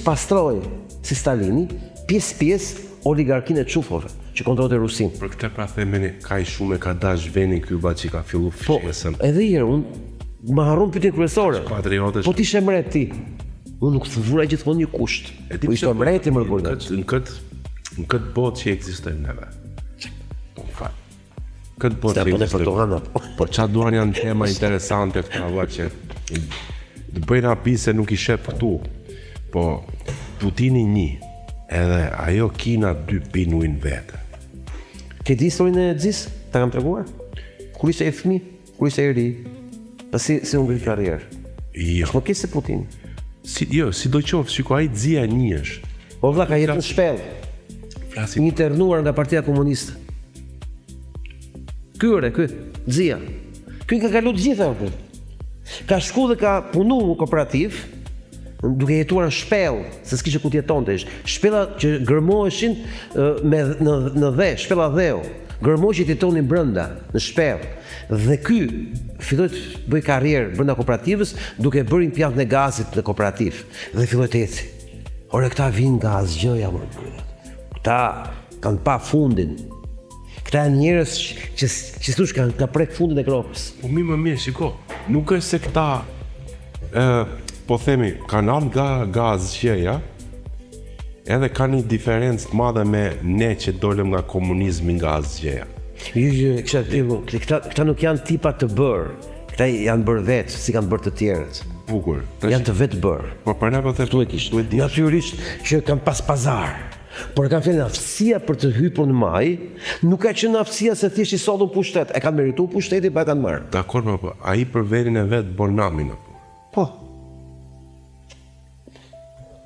pastroi si Stalini, pjesë oligarkinë e çufove që kontrollte Rusin. Për këtë pra themeni, ka i shumë e ka dash veni Kuba që ka fillu fshesën. Edhe herë unë më harron pyetjen kryesore. Patriotësh. Po ti ishe mret ti. Unë nuk të vura gjithmonë një kusht. Po ishte mreti më burgat. Në këtë botë që ekzistojmë neve. Po fal. Këtë botë që ekzistojmë. Po çfarë duan janë tema interesante këta valla që të bëjnë hapi se nuk i shep këtu. Po Putini 1, edhe ajo Kina 2 pinuin vete. Ke di historinë e Xis? Ta kam treguar? Kur ishte e fëmijë, kur ishte e ri, pasi si u ngrit karrierë. Jo. Po kese Putin. Si do qoftë, shiko ai Xia 1 është. Po vlla ka jetë në shpellë. Flasim Një internuar nga Partia Komuniste. Ky Xia. Ky ka kalu të gjitha. Ka shku dhe ka punu në kooperativ, duke jetuar në shpellë, se s'kishte ku t'jetonte. Shpella që gërmoheshin në dhe, shpella dheu. Gërmohej që jetonin brenda në shpellë. Dhe ky filloi të bëj karrierë brenda kooperativës duke bërë impiant në gazit në kooperativ. Dhe filloi të eci. Ore këta vinë nga asgjëja më. Këta kanë pa fundin. Këta janë njerëz që thosh kanë prek fundin e Evropës. Po mi më mirë, shiko, nuk është se këta, po themi, kanë ardhur nga asgjëja, edhe ka një diferencë të madhe me ne që dolëm nga komunizmi nga asgjëja. Këta nuk janë tipa të bërë. Këta janë bërë vetë, si kanë bërë të tjerët. Bukur. Janë të vetë bërë. Po për ne po them, Duhet natyrisht që kanë pas pazar. Por e kanë fjalën aftësia për të hyrë në maj, nuk ka qenë aftësia se thjesht i sollën pushtet. E kanë merituar pushtetin, pa e kanë marrë. Dakor, po ai për verin e vet bon namin apo. Po.